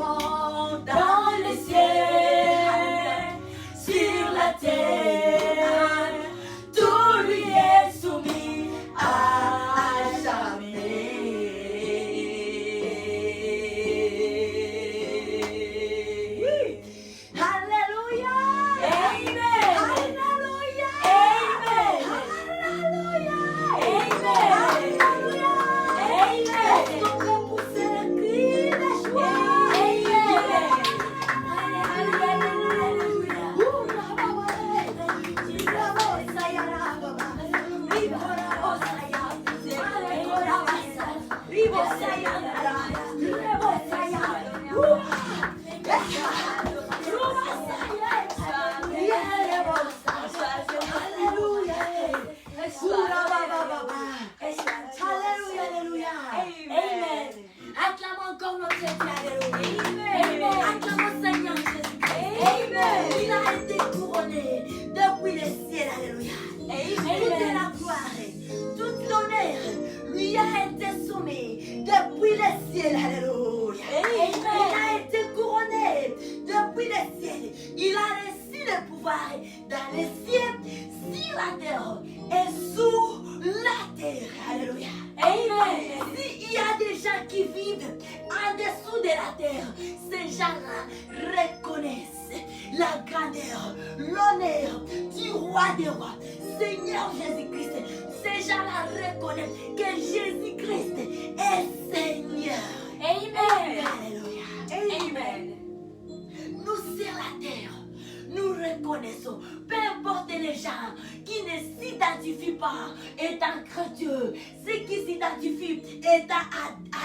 éclatement dans les cieux, sur la terre, tout lui est soumis à jamais. Alléluia. Amen. Alléluia. Amen. Alléluia. Amen. Alléluia. Amen. Est-ce qu'on peut pousser le cri de joie? Alléluia. Amen. Acclamons encore notre Dieu. Alléluia. Acclamons Seigneur Jésus-Christ. Amen. Il a été couronné depuis le ciel. Alléluia. Toute la gloire, toute l'honneur lui a été soumis depuis le ciel. Alléluia. Il a été couronné depuis le ciel. Il a reçu le pouvoir dans les cieux, sur la terre et sous la terre. Alléluia. Amen. S'il y a des gens qui vivent en dessous de la terre, ces gens-là reconnaissent la grandeur, l'honneur du roi des rois, Seigneur Jésus-Christ. Ces gens-là reconnaissent que Jésus-Christ est Seigneur. Amen. Alléluia. Amen. Nous sur la terre, nous reconnaissons, peu importe les gens qui ne s'identifient pas étant chrétiens, ceux qui s'identifient étant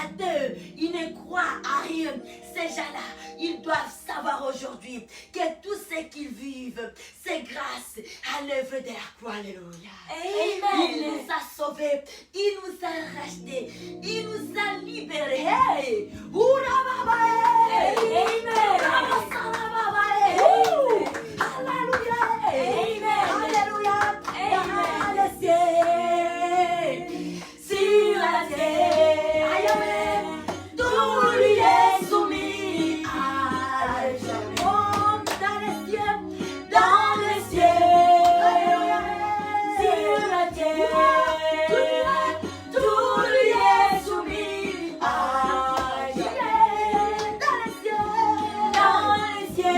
atheux, ils ne croient à rien. Ces gens-là, ils doivent savoir aujourd'hui que tout ce qu'ils vivent, c'est grâce à l'œuvre de la croix. Alléluia. Amen. Il nous a sauvés, il nous a rachetés, il nous a libérés. Hey! Amen. Alléluia. Amen. Alléluia. Dans le ciel, sur la terre, amen. Tout lui est soumis à jamais. Oh, dans les cieux, alléluia. Sur la terre, tout lui est soumis à jamais. Dans les cieux.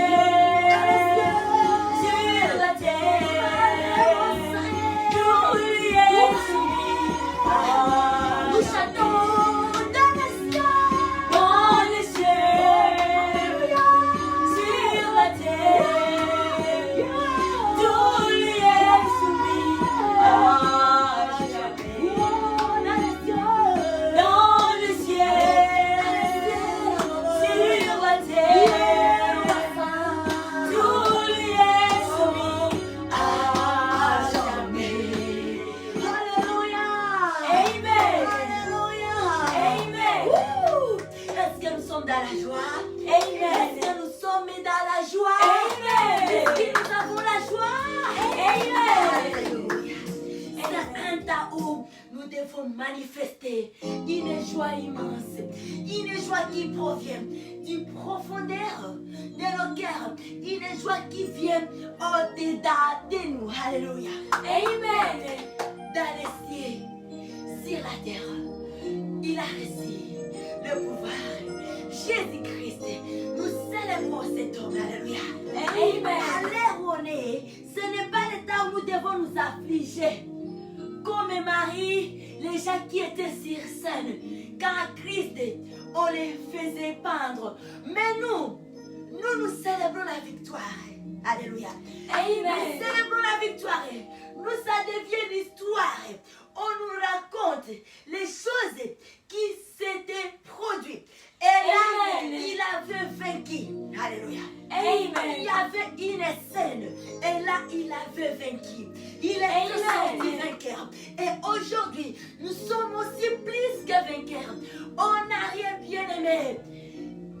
Dans la joie. Amen. Est-ce que nous sommes dans la joie? Amen. Est-ce que nous avons la joie? Amen. Alléluia. C'est un temps où nous devons manifester une joie immense, une joie qui provient du profondeur de nos cœurs, une joie qui vient au-delà de nous. Alléluia. Amen. Dans les cieux, sur la terre, il a reçu le pouvoir. Jésus-Christ, nous célébrons cet homme. Alléluia. Amen. À l'heure où on est, ce n'est pas le temps où nous devons nous affliger. Comme Marie, les gens qui étaient sur scène, quand Christ, on les faisait pendre. Mais nous célébrons la victoire. Alléluia. Amen. Nous célébrons la victoire. Nous, ça devient une histoire. On nous raconte les choses qui s'étaient produites. Et là, il avait vaincu. Alléluia. Amen. Il y avait une scène. Et là, il avait vaincu. Il est sorti vainqueur. Et aujourd'hui, nous sommes aussi plus que vainqueurs. On n'a rien bien aimé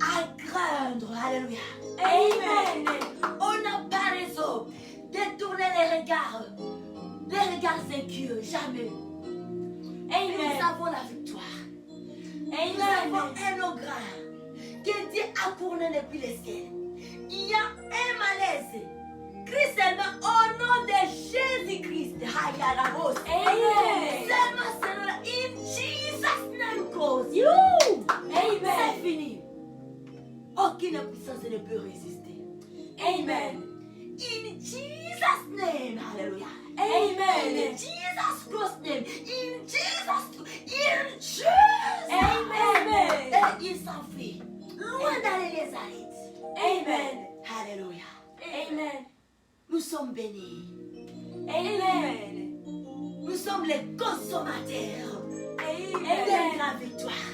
à craindre. Alléluia. Amen. On n'a pas raison de tourner les regards inquiets. Jamais. Amen. Nous avons la victoire. Amen. Nous avons un grand que Dieu a tourné depuis le ciel. Il y a un malaise. Christ seulement au nom de Jésus-Christ. Amen. Seulement Seigneur, in Jesus' name cause you. Amen. C'est fini. Aucune puissance ne peut résister. Amen. In Jesus' name. Hallelujah. Amen. In Jesus' Christ's name. In Jesus. Amen. Et il s'enfuit. Loin d'aller les arrêter. Amen. Hallelujah. Amen. Nous sommes bénis. Amen. Nous sommes les consommateurs. Amen. De la victoire.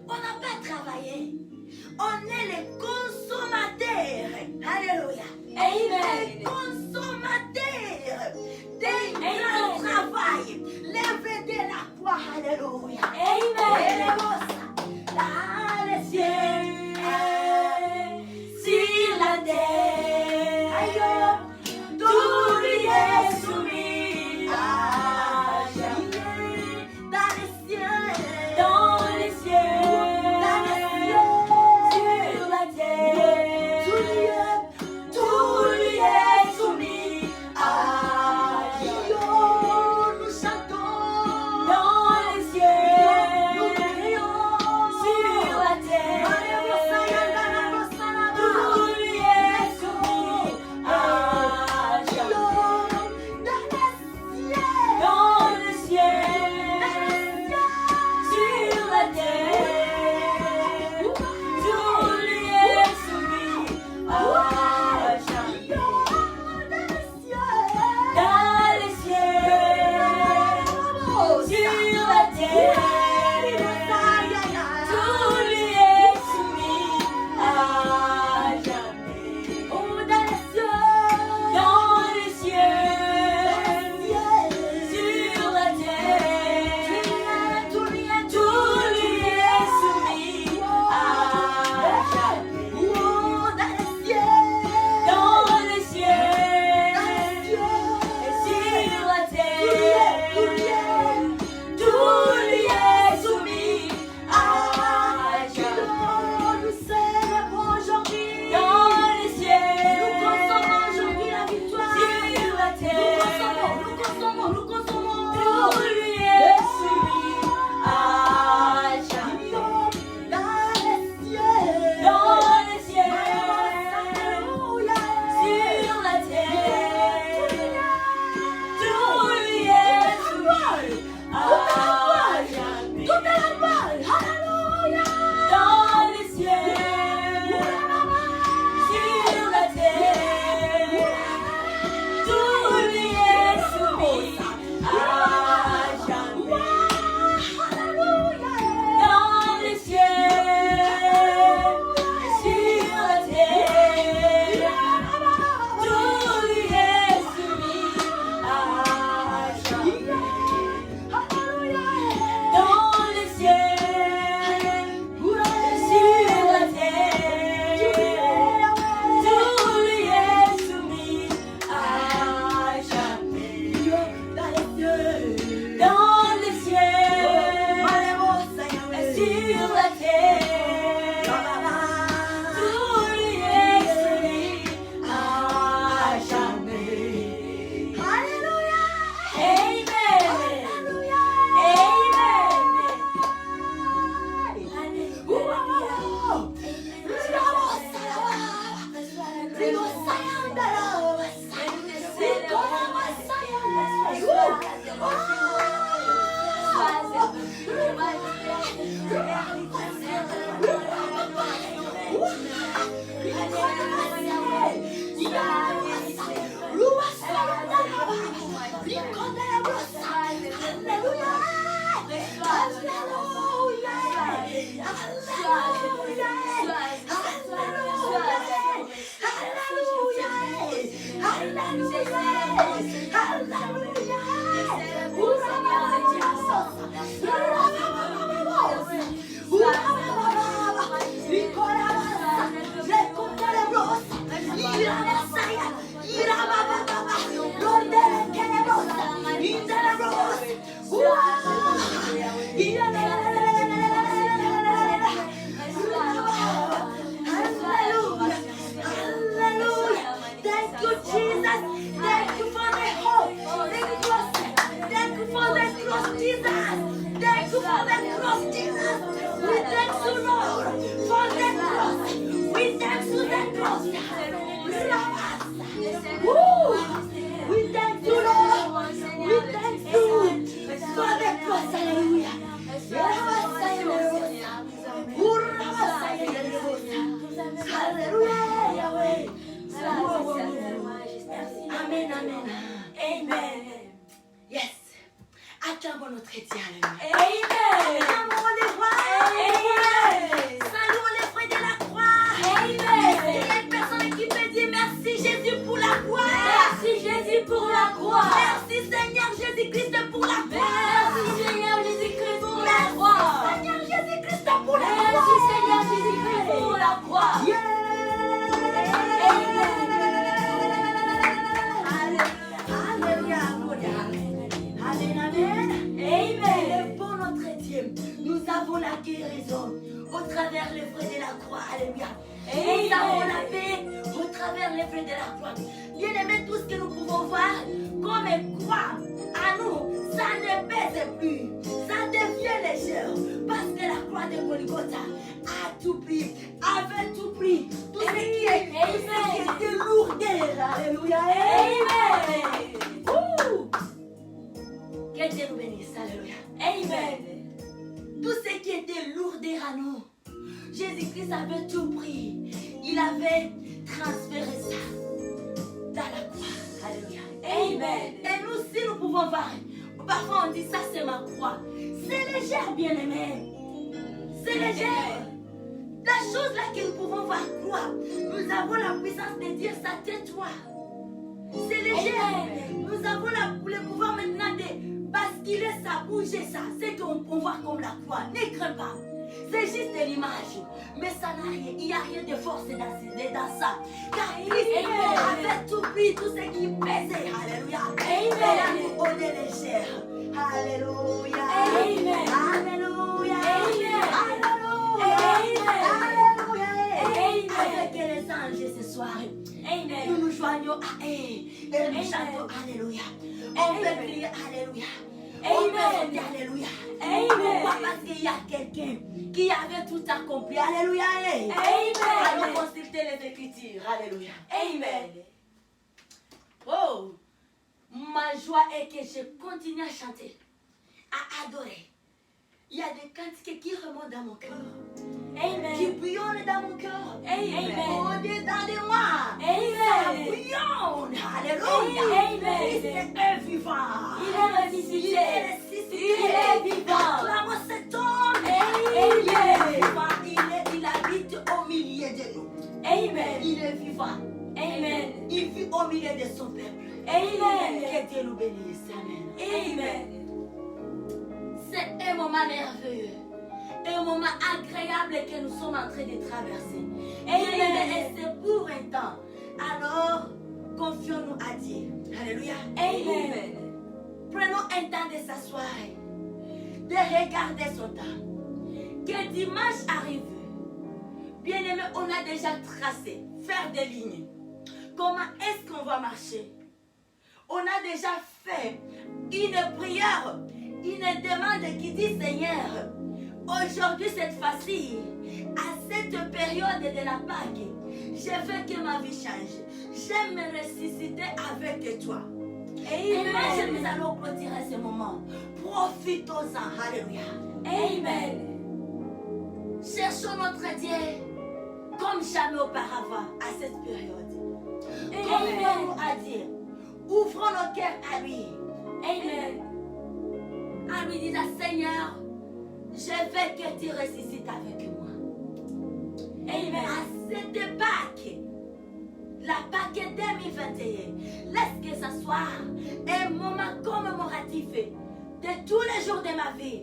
On n'a pas travaillé. On est les consommateurs. Alléluia. Amen. Les consommateurs des grands travail. Levez de la croix. Alléluia. Amen. Dans les cieux, sur la terre, tout lui est soumis à jamais. Dans les cieux, sur la terre, tout lui est soumis à jamais. Nous chantons dans les cieux, nous crions sur la terre, tout lui est soumis à jamais. Dans les cieux, sur la terre, tout lui est soumis à jamais. Dans les cieux, sur la terre, tout lui est soumis à jamais. Oh, dans les cieux, sur la terre, tout lui est soumis à jamais. Oh, dans les cieux, sur la terre, tout lui est soumis à jamais. Nous célébrons aujourd'hui dans les cieux. Nous consommons aujourd'hui la victoire sur la terre. Nous consommons. Tout lui est soumis à jamais. Dans les cieux, sur la terre, tout lui est soumis à jamais. Dans les cieux, sur la terre, tout lui est soumis à jamais. Dans les cieux, sur la terre, tout lui est soumis à jamais. Dans les cieux, sur la terre, tout lui est soumis à jamais. Dans les cieux, sur la terre, tout lui est soumis à jamais. Alléluia. Amen. Hallelujah. We thank you, Lord. We thank you. Sois avec toi, alléluia. Alléluia, Yahweh. Amen, amen. Amen. Yes. Acclamons notre Dieu, alléluia. Amen. Acclamons les rois. Amen. Saluons les frères de la croix. Amen. Il y a une personne qui peut dire merci Jésus pour la croix. Merci Jésus pour la croix. Merci Seigneur Jésus-Christ pour la croix. Merci Seigneur Jésus-Christ pour la croix. Merci Seigneur Jésus-Christ pour la croix. Merci Seigneur Jésus-Christ pour la croix. Nous avons la guérison au travers les frais de la croix. Alléluia. Nous avons la paix au travers les frais de la croix. Bien aimé, tout ce que nous pouvons voir comme une croix à nous, ça ne pèse plus. Ça devient léger. Parce que la croix de Golgotha a tout pris, avait tout pris. Tout ce qui était lourdeur. Alléluia. Amen. Que Dieu nous bénisse. Alléluia. Amen. Tout ce qui était lourdeur à nous, Jésus-Christ avait tout pris. Il avait transféré ça dans la croix. Alléluia. Amen. Et nous aussi, nous pouvons voir. Parfois, on dit ça, c'est ma croix. C'est léger, bien-aimé. C'est léger. La chose là que nous pouvons voir, croix, nous avons la puissance de dire ça, tais-toi. C'est léger. Nous avons le pouvoir maintenant de basculer ça, bouger ça. C'est qu'on peut voir comme la croix. Ne crains pas. C'est juste de l'image. Mais ça n'a rien. Il n'y a rien de force dans ça. Car Christ avait tout pris, tout ce qui pesait. Alléluia. Amen. On est légère. Alléluia. Amen. Alléluia. Alléluia. Alléluia. Avec les anges ce soir. Amen. Nous nous joignons à eux. Et nous chantons Alléluia. On peut crier Alléluia. On peut dire Alléluia. Pourquoi? Parce qu'il y a quelqu'un qui avait tout accompli. Alléluia. Amen. Allons consulter les Écritures. Alléluia. Amen. Oh, ma joie est que je continue à chanter, à adorer. Il y a des cantiques qui remontent dans mon cœur. Amen. Qui bouillonnent dans mon cœur. Amen. Au-dedans de moi. Amen. Ça bouillonne. Alléluia. Amen. Il est vivant. Il est ressuscité. Il est ressuscité. Il est vivant. Acclamons cet homme. Amen. Il est vivant. Il habite au milieu de nous. Amen. Il est vivant. Amen. Il vit au milieu de son peuple. Amen. Que Dieu nous bénisse. Amen. Amen. C'est un moment merveilleux, un moment agréable que nous sommes en train de traverser. Amen. Et c'est pour un temps. Alors, confions-nous à Dieu. Alléluia. Amen. Prenons un temps de s'asseoir, de regarder son temps. Que dimanche arrive. Bien aimé, on a déjà tracé, faire des lignes. Comment est-ce qu'on va marcher? On a déjà fait une prière. Une demande qui dit Seigneur, aujourd'hui cette fois-ci, à cette période de la Pâque, je veux que ma vie change. J'aime me ressusciter avec toi. Et nous allons clôturer ce moment. Profitons-en. Alléluia. Amen. Cherchons notre Dieu comme jamais auparavant à cette période. Confions-nous à Dieu. Ouvrons nos cœurs à lui. Amen. À lui dire, Seigneur, je veux que tu ressuscites avec moi. Amen. À cette Pâque, la Pâque 2021, laisse que ce soit un moment commémoratif de tous les jours de ma vie.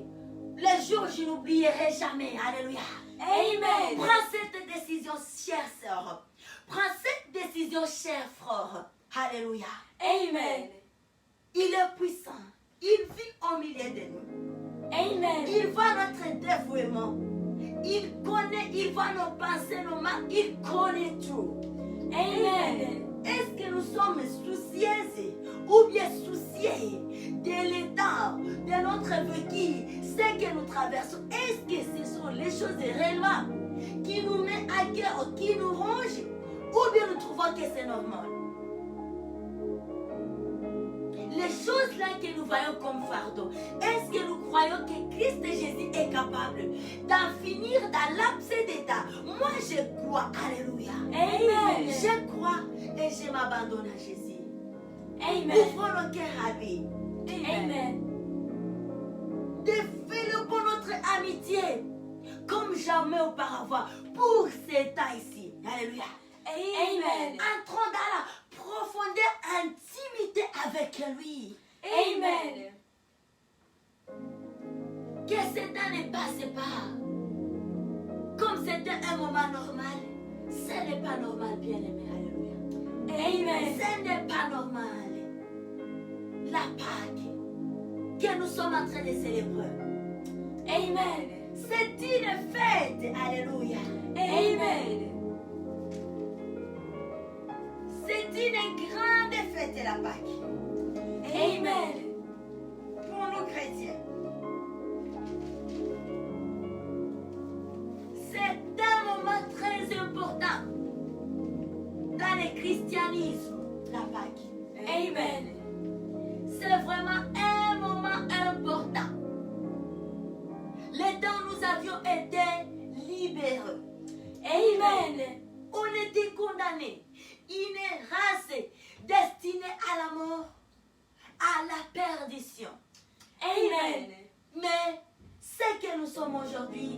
Les jours où je n'oublierai jamais. Alléluia. Amen. Prends cette décision, chère sœur. Prends cette décision, cher frère. Alléluia. Amen. Il est puissant. Il vit au milieu de nous. Amen. Il voit notre dévouement. Il connaît, il voit nos pensées, nos mains. Il connaît tout. Amen. Est-ce que nous sommes soucieux ou bien souciés de l'état de notre vécu, ce que nous traversons? Est-ce que ce sont les choses réellement qui nous mettent à cœur, qui nous rongent, ou bien nous trouvons que c'est normal? choses-là que nous voyons comme fardeau, est-ce que nous croyons que Christ Jésus est capable d'en finir dans l'abcès d'état? Moi, je crois. Alléluia. Amen. Je crois et je m'abandonne à Jésus. Amen. Ouvrons nos cœurs à lui. Amen. Défais-le pour notre amitié, comme jamais auparavant, pour ces temps ici. Alléluia. Amen. Entrons dans la profondeur intimité avec lui. Amen. Que ce temps ne passe pas. Comme c'était un moment normal, ce n'est pas normal, bien-aimé. Alléluia. Amen. Ce n'est pas normal. La Pâque que nous sommes en train de célébrer. Amen. C'est une fête. Alléluia. Amen. C'est une grande fête, la Pâque. Amen. Pour nous chrétiens. C'est un moment très important dans le christianisme, la Pâque. Amen. C'est vraiment un moment important. Les temps où nous avions été libérés. Amen. On était condamnés. Une race destinée à la mort, à la perdition. Amen. Mais ce que nous sommes aujourd'hui,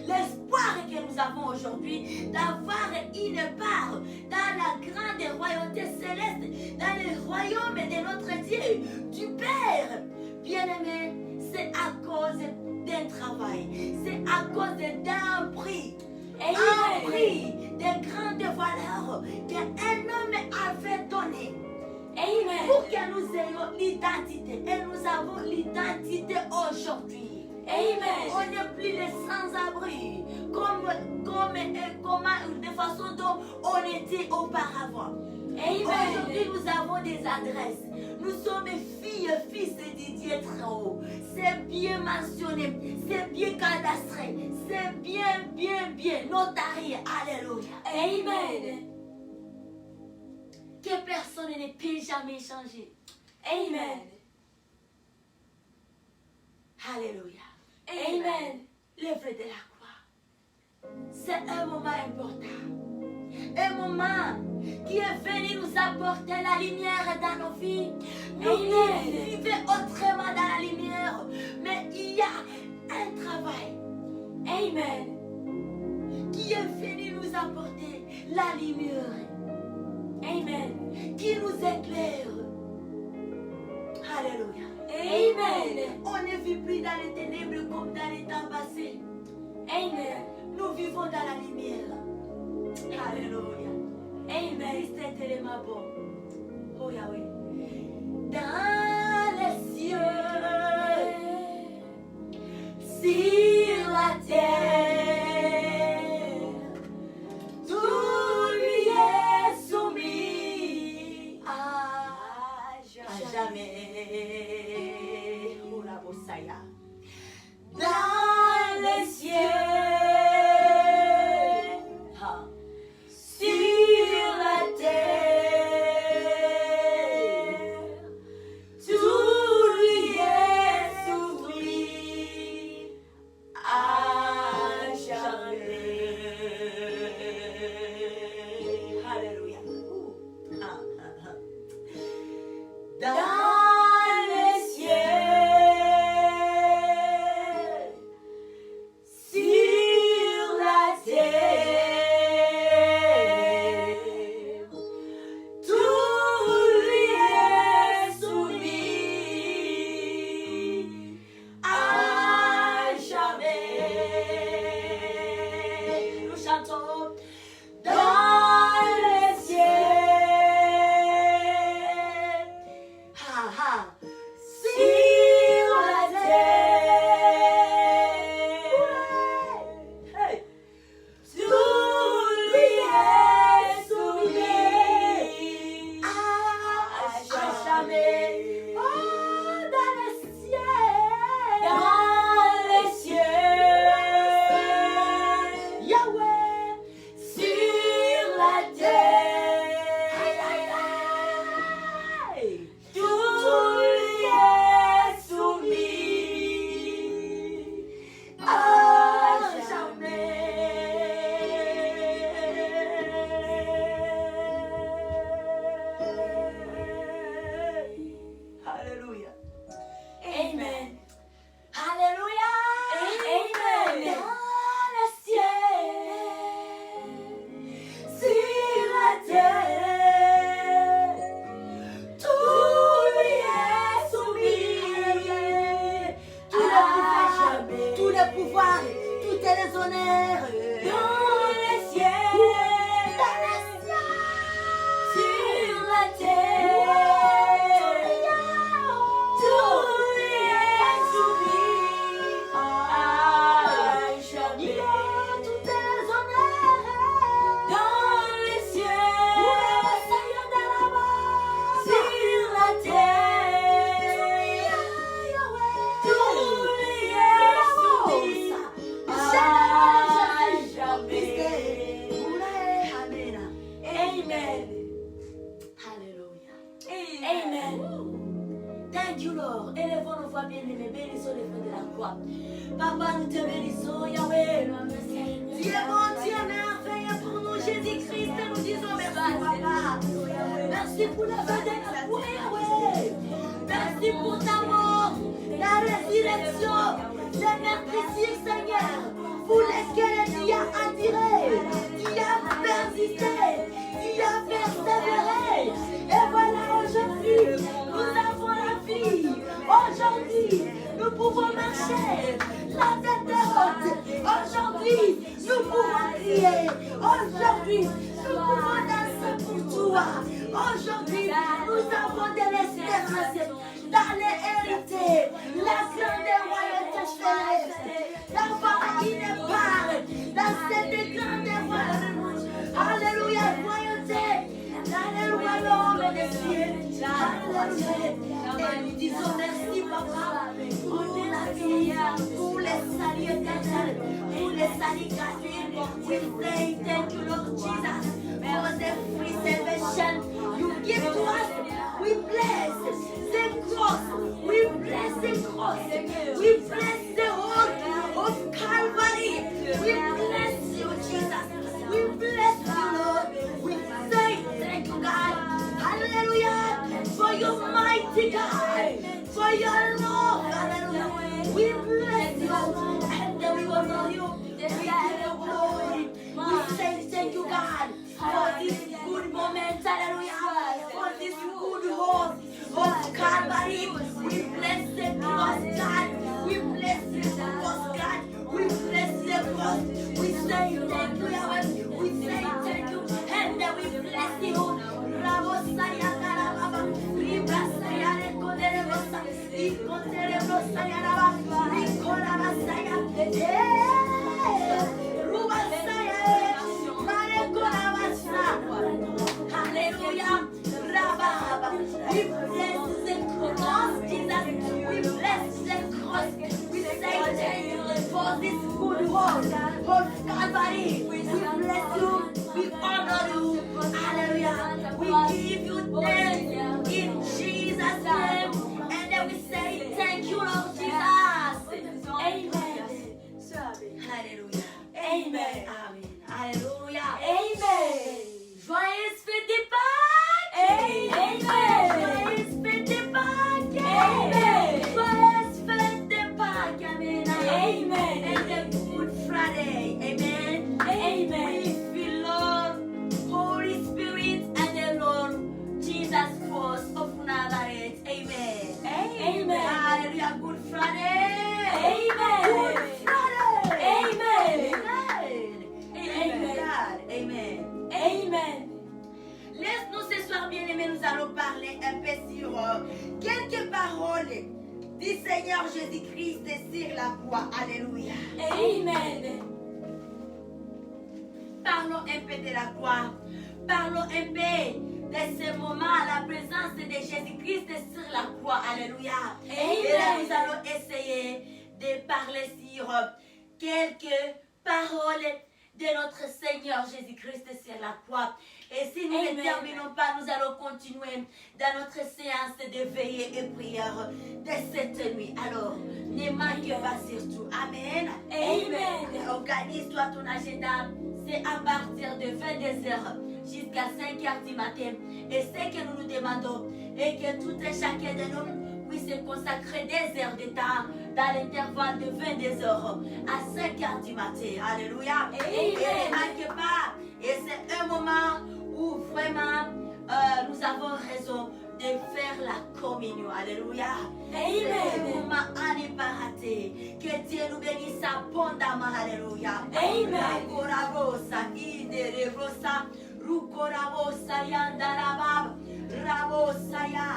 l'espoir que nous avons aujourd'hui d'avoir une part dans la grande royauté céleste, dans le royaume de notre Dieu, du Père, bien-aimé, c'est à cause d'un travail, c'est à cause d'un prix. Un prix de grande valeur qu'un homme avait donné. Amen. Pour que nous ayons l'identité. Et nous avons l'identité aujourd'hui. Amen. On n'est plus les sans-abri de façon dont on était auparavant. Aujourd'hui, nous avons des adresses. Nous sommes filles et fils de Dieu très haut. C'est bien mentionné, c'est bien cadastré, c'est bien notarié. Alléluia. Amen. Que personne ne peut jamais changer. Amen. Alléluia. Amen. L'œuvre de la croix. C'est un moment important. Un moment qui est venu nous apporter la lumière dans nos vies. Nous qui vivons autrement dans la lumière. Mais il y a un travail. Amen. Qui est venu nous apporter la lumière. Amen. Qui nous éclaire. Alléluia. Amen. On ne vit plus dans les ténèbres comme dans les temps passés. Amen. Nous vivons dans la lumière. Alléluia. Amen. Christ est tellement bon. Oh Yahweh. Dans les cieux, sur la terre, tout lui est soumis à jamais. Oh la Bossaya. Dans les cieux, sur la terre, Amen. Alléluia. Amen. Thank you, Lord. Élevons nos voix bien-aimées, bénissons les fruits de la croix. Papa, nous te bénissons, Yahweh. Tu es bon, tu es merveilleux pour nous, Jésus-Christ, et nous disons merci, Papa. Merci pour la fin de la croix, Yahweh. Merci pour ta mort, la résurrection, les meurtrissures, Seigneur, pour lesquels tu as attiré, tu as persisté, tu as persévéré. Et voilà, aujourd'hui, nous avons la vie. Aujourd'hui, nous pouvons marcher, la tête haute. Aujourd'hui, nous pouvons crier. Aujourd'hui, nous pouvons danser pour toi. Aujourd'hui, nous avons de l'espérance d'aller hériter la grande royauté céleste. D'avoir qui ne parle dans cette grande royauté. Alléluia, royauté. Dans le royaume des cieux. Alléluia. Et nous disons merci, Papa, pour la vie, pour les saluts éternels, pour les saluts gratuits. We say thank you, Lord Jesus, for the free salvation you give to us. We bless the cross. We bless the cross. We bless the work of Calvary. We bless you, Jesus. We bless you, Lord. We say thank you, God. Hallelujah. For your mighty God. For your love. Hallelujah. We bless you. And then we honor you. We give you glory. We say thank you, God, for this good moment. Hallelujah. For this good hope of Calvary. We bless the cross, God. We bless the cross, God. We bless the cross. We say thank you, Yahweh. We say thank you. And then we bless you. Rabosaya Karababa. Ribasaya Rekoderevosa. Ikoterevosa Yaraba. Rikorabasaya. Rubasaya. Marekorabasa. Hallelujah. Rababa. We bless the cross, Jesus. We bless the cross. We say thank you for this good work of Calvary. We bless you. We honor you. Hallelujah. We give you thanks in Jesus' name. And then we say thank you, Lord Jesus. Amen. Hallelujah. Amen. Amen. Hallelujah. Amen. Joyeuse fête des Pâques. Amen. Joyeuse fête des Pâques. Amen. Joyeuse fête des Pâques. Amen. Amen. And the Good Friday. Amen. Amen. We feel Lord, Holy Spirit, and the Lord Jesus Christ of Nazareth. Amen. Amen. Hallelujah. Good Friday. Amen. Good Friday. Amen. Amen. God. Amen. Amen. Laisse-nous ce soir, bien-aimés, nous allons parler un peu sur quelques paroles du Seigneur Jésus-Christ sur la croix. Alléluia. Amen. Parlons un peu de la croix. Parlons un peu de ce moment à la présence de Jésus-Christ sur la croix. Alléluia. Amen. Et là, nous allons essayer de parler sur quelques paroles de notre Seigneur Jésus-Christ sur la croix. Et si nous Amen. ne terminons pas, nous allons continuer dans notre séance de veillée et prière de cette nuit. Alors, ne manque pas surtout. Amen. Amen. Organise-toi ton agenda. C'est à partir de 22h jusqu'à 5h du matin. Et ce que nous nous demandons est que tout et chacun de nous puisse consacrer des heures de temps dans l'intervalle de 22h à 5h du matin. Alléluia. Et ne manque pas. Et c'est un moment où vraiment nous avons raison de faire la communion. Alléluia. C'est un moment à ne pas rater. Que Dieu nous bénisse abondamment. Alléluia. Amen. Rabosa, Iderebosa, Rukorabosa, Yandarabab, Rabosa, Ya.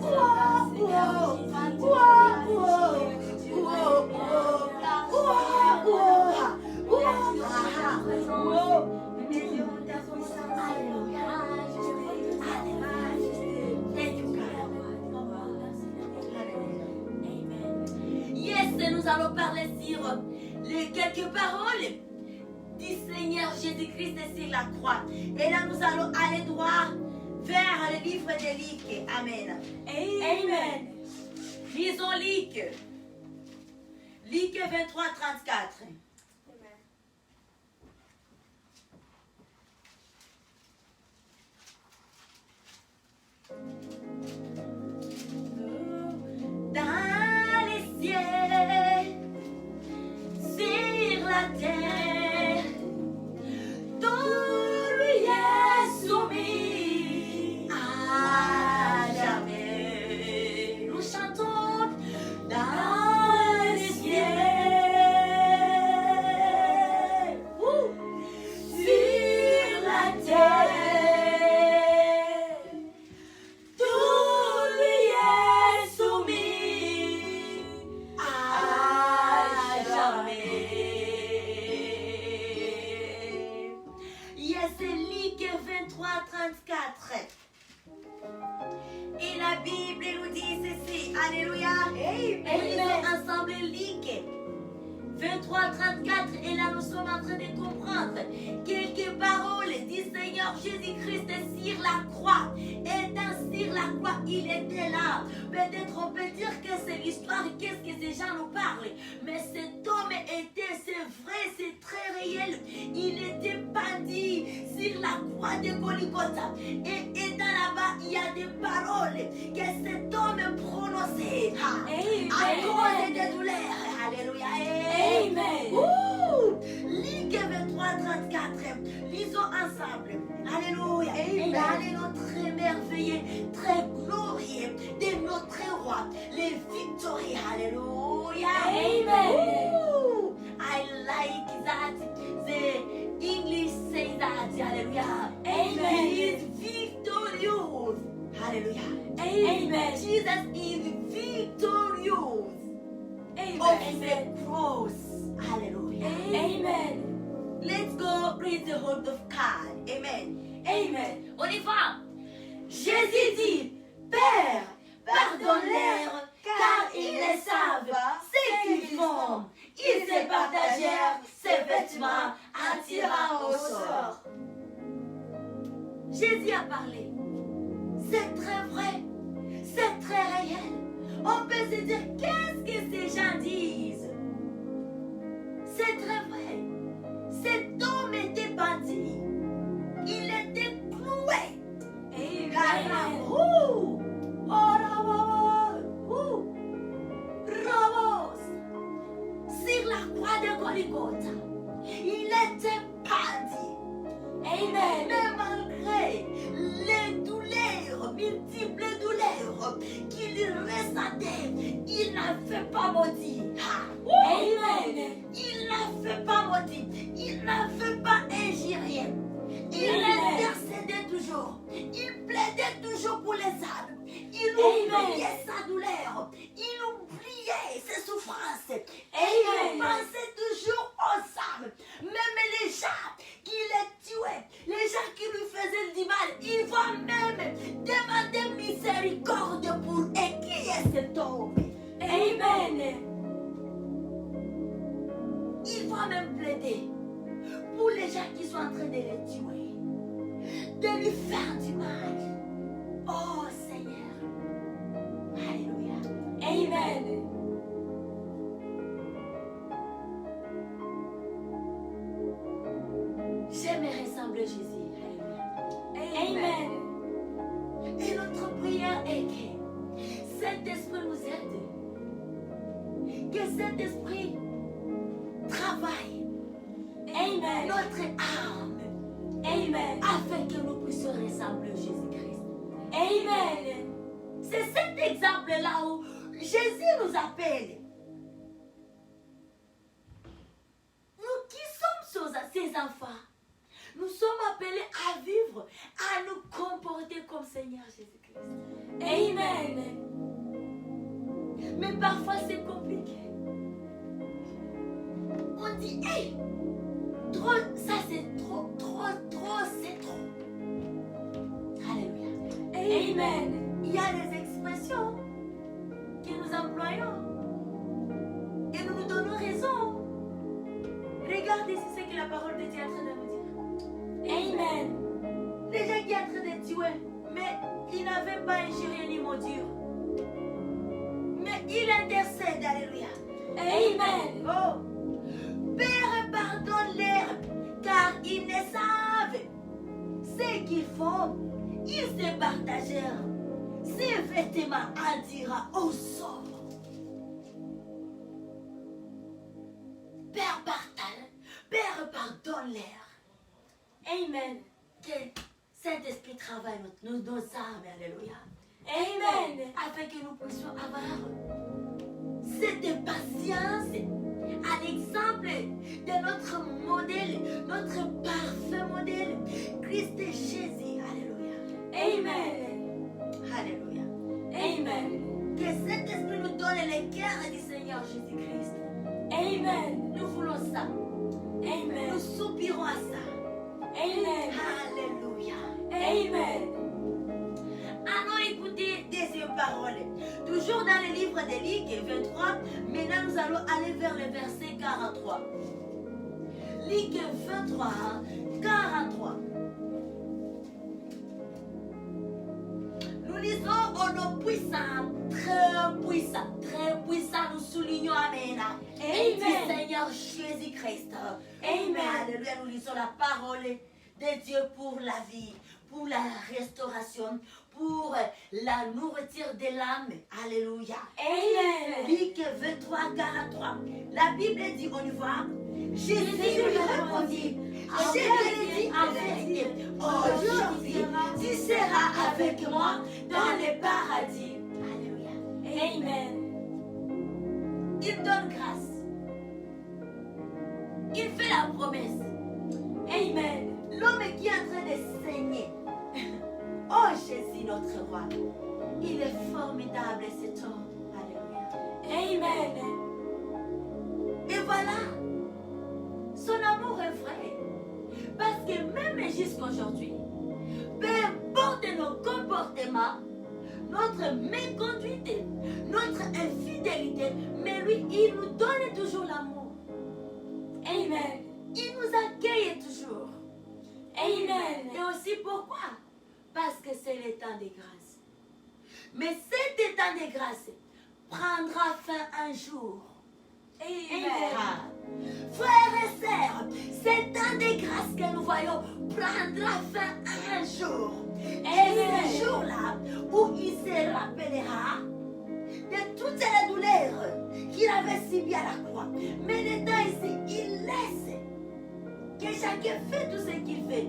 Whoa. allons parler sur les quelques paroles du Seigneur Jésus-Christ sur la croix. Et là, nous allons aller droit vers le livre de Luc. Amen. Amen. Lisons Luc. Luc 23, 34. Dans les cieux, sur la terre, tout lui est soumis à jamais. Nous chantons dans les cieux, sur la terre. Et la Bible nous dit ceci. Alléluia. Et nous lisons ensemble Luc 23, 34. Et là, nous sommes en train de comprendre quelques paroles du Seigneur Jésus-Christ sur la croix. Et sur la croix, il était là. Peut-être on peut dire que c'est l'histoire, qu'est-ce que ces gens nous parlent. Mais cet homme était, c'est vrai, c'est très réel. Il était pendu sur la croix de Golgotha. Et dans là-bas, il y a des paroles que cet homme prononçait. À cause des douleurs. Alléluia. Amen. Luc 23, 34. Lisons ensemble. Alléluia. Il est notre merveilleux, très glorieux de notre roi, les victoires. Alléluia. Amen. I like that the English say that. Hallelujah. Amen. He is victorious. Hallelujah. Amen. Jesus is victorious Amen. of the cross. Hallelujah. Amen. Let's go read the word of God. Amen. Amen. On y va. Jésus dit, Père, pardonne-leur, car ils ne savent ce qu'ils font. Ils se partagèrent ses vêtements en tirant au sort. Jésus a parlé. C'est très vrai. C'est très réel. On peut se dire, qu'est-ce que ces gens disent? C'est très vrai. Cet homme était bandit. Il était cloué. Sur la croix de Golgotha, il était pendu. Amen. Mais malgré les douleurs, multiples douleurs qu'il ressentait, il n'a fait pas maudit. Amen. Il n'a fait pas maudit. Il n'a fait pas injurier. Il Amen. intercédait toujours. Il plaidait toujours pour les âmes. Il Amen. oubliait sa douleur. Il oubliait ses souffrances. Et Amen. il pensait toujours aux âmes. Même les gens qui les tuaient, les gens qui lui faisaient du mal, il va même demander miséricorde pour eux. Qui est cet homme? Amen. Il va même plaider pour les gens qui sont en train de les tuer, de lui faire du mal. Oh Seigneur. Alléluia. Amen. J'aimerais ressembler à Jésus. Alléluia. Amen. Et notre prière est que cet esprit nous aide. Que cet esprit travaille Amen. notre âme Amen. afin que nous puissions ressembler à Jésus-Christ. Amen. C'est cet exemple-là où Jésus nous appelle. Nous qui sommes ses enfants, nous sommes appelés à vivre, à nous comporter comme Seigneur Jésus-Christ. Amen. Mais parfois c'est compliqué. On dit, hey, trop, ça c'est trop, c'est trop. Alléluia. Amen. Il y a des expressions que nous employons et nous nous Amen. Oh. Père, pardonne-les, car ils ne savent ce qu'ils font. Ils se partagèrent ses vêtements en tirant au sort. Père, pardonne-les. Amen. Que Saint-Esprit travaille nos âmes, alléluia. Amen. Afin que nous puissions avoir cette patience à l'exemple de notre modèle, notre parfait modèle, Christ Jésus. Alléluia. Amen. Alléluia. Amen. Que Saint-Esprit nous donne le cœur du Seigneur Jésus-Christ. Amen. Nous voulons ça. Amen. Nous soupirons à ça. Amen. Alléluia. Amen. Allons écouter deuxième parole. Toujours dans le livre de Luc 23. Maintenant, nous allons aller vers le verset 43. Luc 23, 43. Nous lisons au nom puissant, très puissant, nous soulignons Amen. Et du Amen. Seigneur Jésus-Christ. Amen. Alléluia, nous lisons la parole de Dieu pour la vie, pour la restauration, pour la nourriture de l'âme. Alléluia. Amen. Luc 23, 43. La Bible dit, on y voit, Jésus lui répondit, je te le dis en vérité, aujourd'hui, tu seras avec moi dans le paradis. Alléluia. Amen. Il donne grâce. Il fait la promesse. Amen. L'homme qui est en train de saigner. Oh Jésus, notre roi. Il est formidable cet homme. Alléluia. Amen. Et voilà. Son amour est vrai. Parce que même jusqu'aujourd'hui, peu importe nos comportements, notre méconduite, notre infidélité, mais lui, il nous donne toujours l'amour. Amen. Il nous accueille toujours. Amen. Et aussi pourquoi? Parce que c'est le temps de grâce. Mais cet temps de grâce prendra fin un jour. Amen. Frères et sœurs, cet temps de grâce que nous voyons prendra fin un jour. Et ce jour-là où il se rappellera de toutes les douleurs qu'il avait subies à la croix. Mais maintenant ici, il laisse que chacun fait tout ce qu'il fait.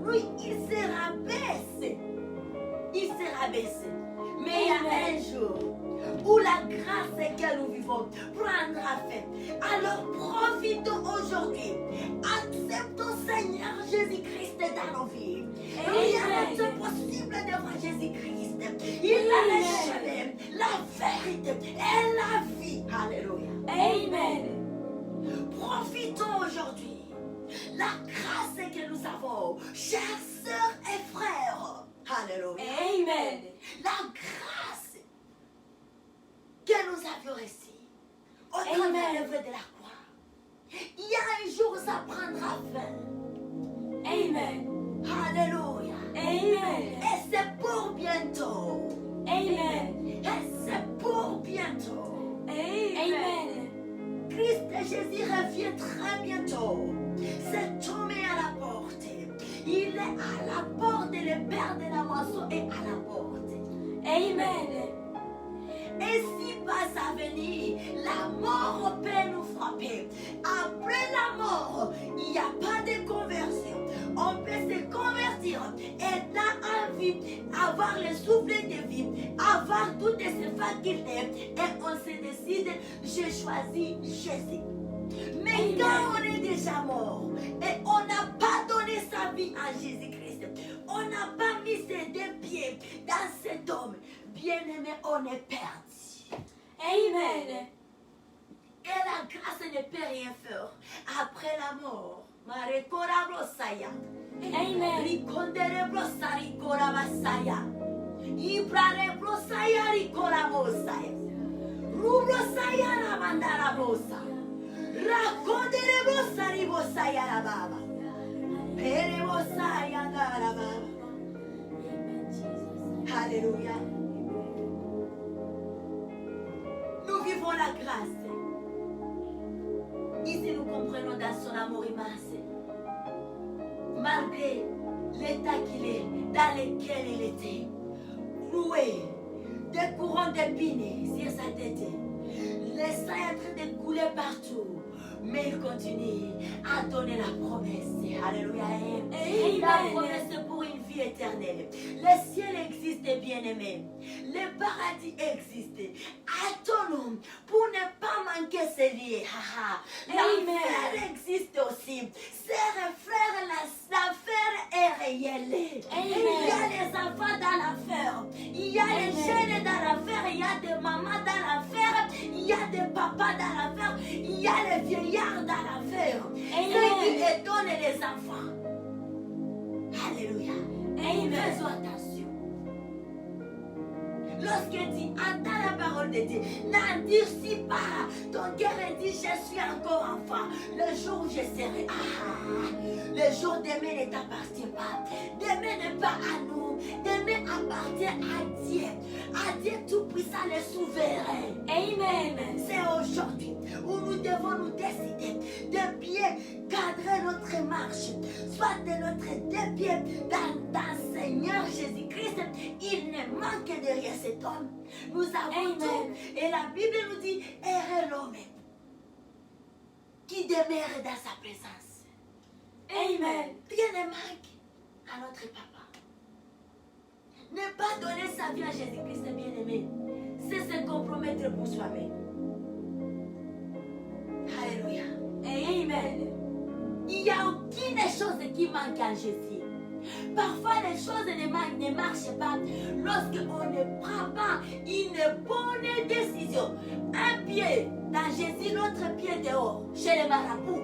Lui, il se rabaisse. Il se rabaisse. Mais il y a un jour où la grâce que nous vivons prendra fin. Alors profitons aujourd'hui. Acceptons Seigneur Jésus-Christ dans nos vies. Rien n'est impossible devant Jésus-Christ. Il a le chemin, la vérité et la vie. Alléluia. Amen. Profitons aujourd'hui. La grâce que nous avons, chers sœurs et frères. Alléluia. Amen. La grâce que nous avions reçue au travers de la croix. Il y a un jour où ça prendra fin. Amen. Alléluia. Amen. Et c'est pour bientôt. Amen. Et c'est pour bientôt. Amen. Christ Jésus revient très bientôt. Cet homme est à la porte. Il est à la porte. Le Père de la moisson est à la porte. Amen. Et si passe à venir, la mort peut nous frapper. Après la mort, il n'y a pas de conversion. On peut se convertir, être en vie, avoir le souffle de vie, avoir toutes ces facultés. Et on se décide, je choisis Jésus. Mais quand on est déjà mort et on n'a pas donné sa vie à Jésus-Christ, on n'a pas mis ses deux pieds dans cet homme, bien-aimé, on est perdu. Amen. Et la grâce ne peut rien faire après la mort. Marekora brosaya. Amen. Rikondere brosari kora basaya. Ibrare brosaya rikora brosaya. Rubrosaya la mandara brosa. Rakondere brosari brosaya la baba. Pere brosaya la baba. Alléluia. Nous vivons la grâce. Ici, nous comprenons dans son amour immense, malgré l'état qu'il est, dans lequel il était, cloué, des courants d'épines sur sa tête, le sang est en train de couler partout, mais il continue à donner la promesse. Alléluia. Et la promesse pour une vie éternelle. Le ciel existe, bien-aimé. Le paradis existe. Attends-nous pour ne pas manquer ces liens. L'enfer existe aussi. Sœurs et frères, l'enfer est réel. Il y a les enfants dans l'enfer. Il y a les jeunes dans l'enfer. Il y a des mamans dans l'enfer. Il y a des papas dans l'enfer. Il y a les vieillards dans l'enfer. Ceux qui étonnent les enfants. Alléluia. Faisons attention. Lorsque tu entends la parole de Dieu, n'endurcis pas ton cœur et dis: je suis encore enfant. Le jour où je serai, le jour demain ne t'appartient pas. Demain n'est pas à nous. Demain appartient à Dieu. À Dieu tout-puissant, le souverain. Amen. C'est aujourd'hui où nous devons nous décider de bien cadrer notre marche, soit de notre deux pieds dans Seigneur Jésus-Christ. Il ne manque de rien cet homme. Nous avons tout. Et la Bible nous dit: heureux l'homme qui demeure dans sa présence. Amen. Rien ne manque à notre papa. Ne pas donner sa vie à Jésus-Christ, bien-aimé, c'est se compromettre pour soi-même. Alléluia. Amen. Il n'y a aucune chose qui manque à Jésus. Parfois, les choses ne marchent pas lorsqu'on ne prend pas une bonne décision. Un pied dans Jésus, l'autre pied dehors, chez les marabouts.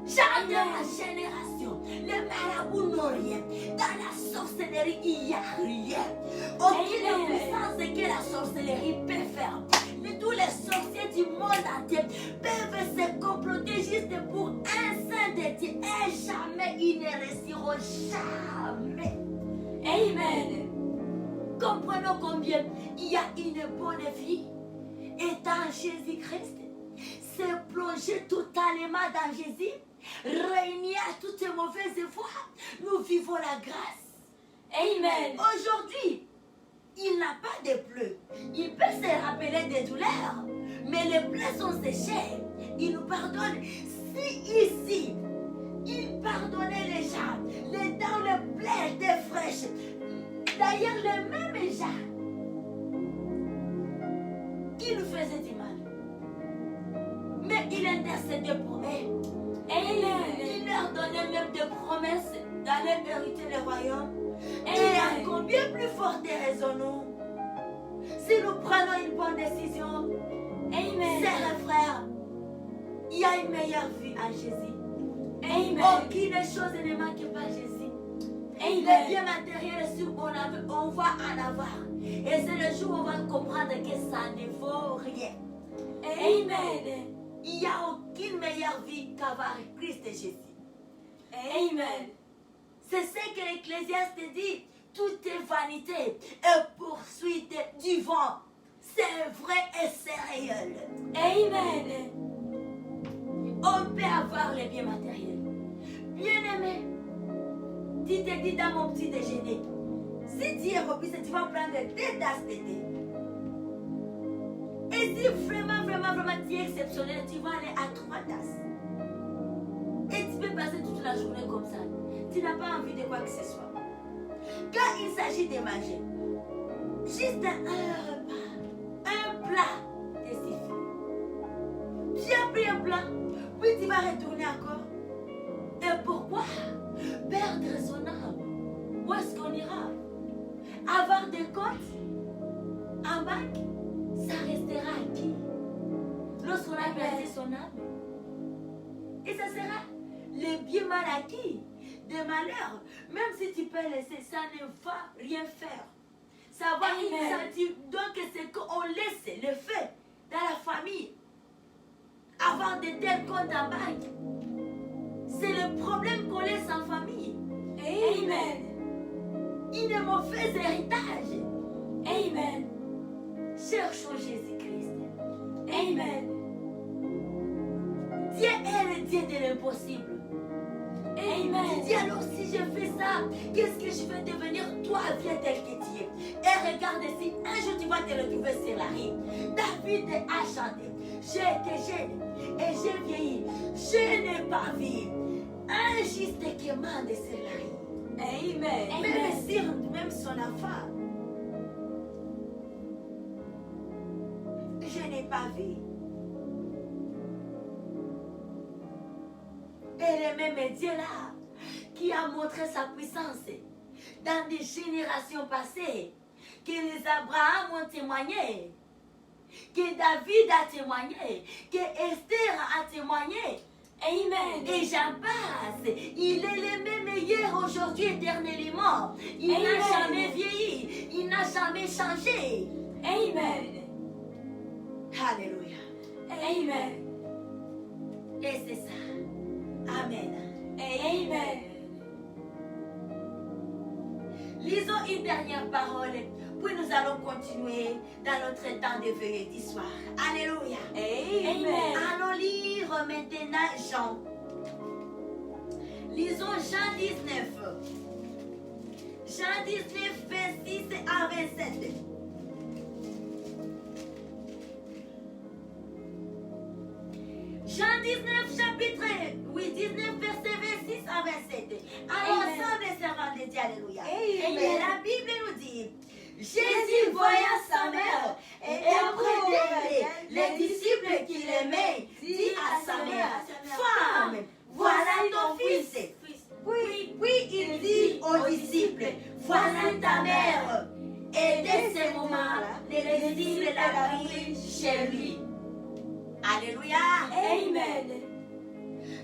Jamais la génération, les marabouts n'ont rien. Dans la sorcellerie, il n'y a rien. Aucune puissance que la sorcellerie peut faire. Mais tous les sorciers du monde entier peuvent se comploter juste pour un saint de Dieu. Et jamais ils ne réussiront. Jamais. Amen. Comprenons combien il y a une bonne vie étant Jésus-Christ. Se plonger totalement dans Jésus, régner à toutes les mauvaises voies, nous vivons la grâce. Amen. Aujourd'hui, il n'a pas de pleurs. Il peut se rappeler des douleurs, mais les plaies sont séchées. Il nous pardonne. Si ici, il pardonnait les gens, les dents, les plaies étaient fraîches. D'ailleurs, les mêmes gens qui nous faisaient du mal. Mais il intercédait pour eux. Il leur donnait même des promesses d'aller hériter le royaume. Et à combien plus forte raison nous, si nous prenons une bonne décision, sœurs et frères, il y a une meilleure vie à Jésus. Aucune chose ne manque pas à Jésus. Les biens matériels, si on va en avoir. Et c'est le jour où on va comprendre que ça ne vaut rien. Amen. Il n'y a aucune meilleure vie qu'avoir Christ Jésus. Amen. C'est ce que l'Ecclésiaste dit. Tout est vanité et poursuite du vent. C'est vrai et c'est réel. Amen. On peut avoir les biens matériels. Bien-aimé, tu te dis dans mon petit déjeuner, si tu es robuste, tu vas prendre 2 tasses de thé. Et si vraiment tu es exceptionnel, tu vas aller à 3 tasses. Et tu peux passer toute la journée comme ça. Tu n'as pas envie de quoi que ce soit. Quand il s'agit de manger, juste un repas, un plat te suffit. Tu as pris un plat, puis tu vas retourner encore. Et pourquoi perdre son âme? Où est-ce qu'on ira? Avoir des comptes en banque, ça restera à qui? Lorsqu'on a perdu son âme. Et ça sera les biens mal acquis, des malheurs. Même si tu peux laisser, ça ne va rien faire. Ça va donc c'est qu'on laisse le fait dans la famille. Avoir de tels comptes en banque. C'est le problème qu'on laisse en famille. Amen. Une mauvaise héritage. Amen. Cherchons Jésus-Christ. Amen. Dieu Dieu de l'impossible. Amen. Tu dis alors si je fais ça, qu'est-ce que je vais devenir? Toi, viens tel que tu es. Et regarde ici, un jour tu vas te retrouver sur la rive. David a chanté. J'ai été jeune et j'ai vieilli. Je n'ai pas vu un juste qui mande sur la rive. Amen. Même son enfant. Je n'ai pas vu. Et le même Dieu là, qui a montré sa puissance dans des générations passées, que les Abraham ont témoigné, que David a témoigné, que Esther a témoigné. Amen. Et j'en passe. Il est le même hier, aujourd'hui, éternellement. Il n'a Amen. jamais vieilli. Il n'a jamais changé. Amen. Alléluia. Amen. Et c'est ça. Amen. Amen. Lisons une dernière parole, puis nous allons continuer dans notre temps de veillée du soir. Alléluia. Amen. Allons lire maintenant Jean. Lisons Jean 19. Jean 19, 26 à 27. Jean 19, chapitre 19, verset 26 à 27. Alors, Amen. ensemble, les servants de Dieu, alléluia. Amen. Et la Bible nous dit, Jésus voyant sa mère et après d'elle, les disciples qu'il aimait, dit à sa mère, Femme, voilà ton fils. Puis il dit aux disciples, voilà ta mère. Et dès ce moment, les disciples la prirent chez lui. Alléluia. Amen.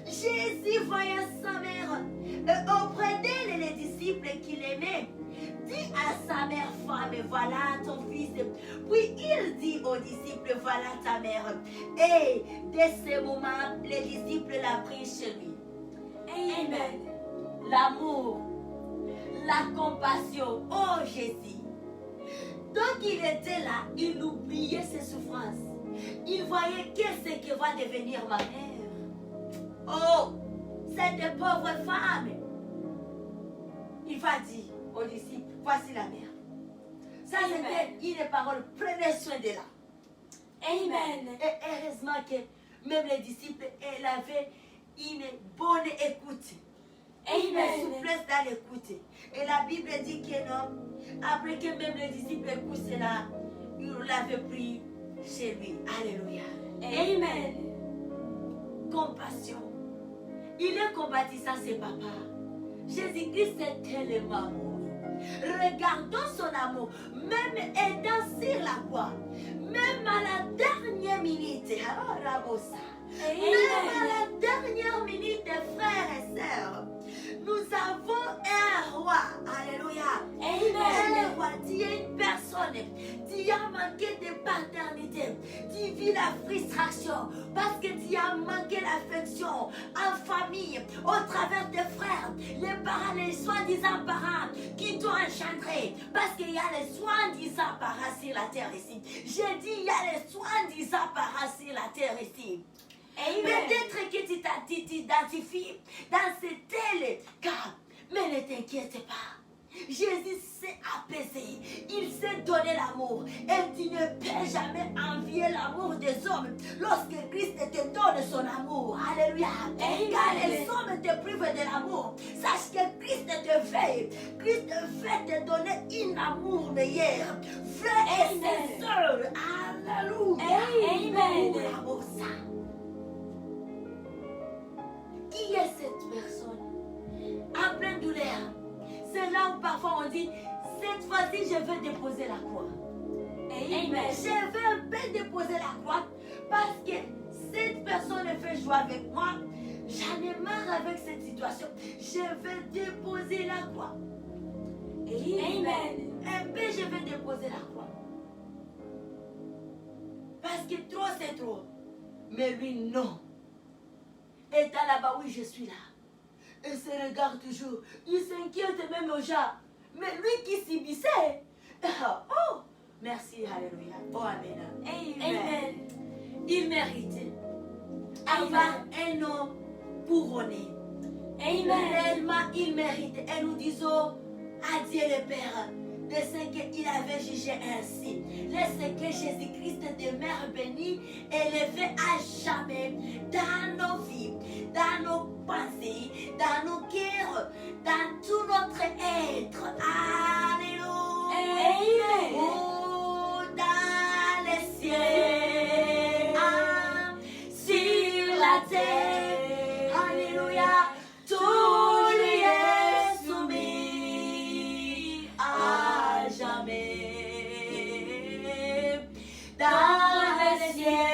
Jésus voyant sa mère auprès d'elle les disciples qu'il aimait, dit à sa mère, femme, voilà ton fils. Puis il dit aux disciples, voilà ta mère. Et dès ce moment, les disciples la prirent chez lui. Amen. L'amour, la compassion, oh Jésus. Donc il était là, il oubliait ses souffrances. Il voyait qu'est-ce qui va devenir ma mère. Oh, cette pauvre femme. Il va dire aux disciples, voici la mère. Ça c'était une parole, prenez soin de là. Amen. Et heureusement que même les disciples, elle avait une bonne écoute. Une Amen. souplesse dans l'écoute. Et la Bible dit que non, après que même les disciples écoutent cela, il l'avait pris chez lui. Alléluia. Amen. Compassion. Il est compatissant, c'est papa. Jésus-Christ est tellement amour. Regardons son amour, même étant sur la croix, même à la dernière minute. Oh, Rabosa. Même à la dernière minute, frères et sœurs, nous avons un roi. Alléluia. Amen. Un roi, tu es une personne, tu as manqué de paternité, tu vis la frustration parce que tu as manqué l'affection en famille, au travers des frères, les parents, les soi-disant parents qui t'ont engendré, parce qu'il y a les soi-disant parents sur la terre ici. J'ai dit, il y a les soi-disant parents sur la terre ici. Peut-être que tu t'identifies dans ce tel cas, mais ne t'inquiète pas. Jésus s'est apaisé, il s'est donné l'amour et tu ne peux jamais envier l'amour des hommes lorsque Christ te donne son amour. Alléluia. Car les hommes te privent de l'amour. Sache que Christ te fait te donner un amour meilleur. Frères et sœurs, alléluia. Amen. Pour ça. Qui est cette personne? En pleine douleur. C'est là où parfois on dit, cette fois-ci je vais déposer la croix. Amen. Je vais un peu déposer la croix parce que cette personne fait jouer avec moi. J'en ai marre avec cette situation. Je vais déposer la croix. Amen. Un peu je vais déposer la croix. Parce que trop c'est trop. Mais lui non. Et là-bas, oui je suis là. Et se regarde toujours. Il s'inquiète même aux gens. Mais lui qui subissait. Oh, merci, alléluia. Oh, amen. Amen. Il mérite avoir un homme couronner. Amen. Réellement, il mérite. Et nous disons à Dieu le Père de ce qu'il avait jugé ainsi. Laisse que Jésus-Christ demeure béni, élevé à jamais dans nos vies, dans nos pensées, dans nos cœurs, dans tout notre être. Alléluia. Amen. Oh, dans les cieux, sur la terre. Alléluia. Tout lui est soumis à jamais. Dans les cieux,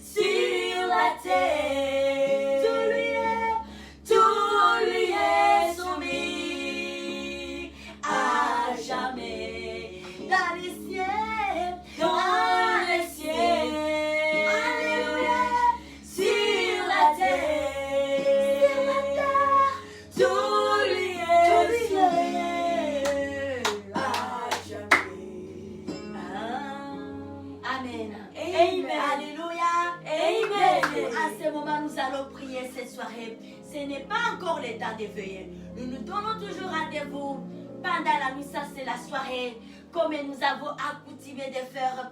sur la terre, tout lui est soumis à jamais. Dans les cieux, alléluia, sur la terre, tout lui est soumis à jamais. Amen. Amen. Alléluia. Amen. À ce moment, nous allons prier cette soirée. Ce n'est pas encore le temps de veiller. Nous nous donnons toujours rendez-vous pendant la nuit. Ça, c'est la soirée. Comme nous avons accoutumé de faire.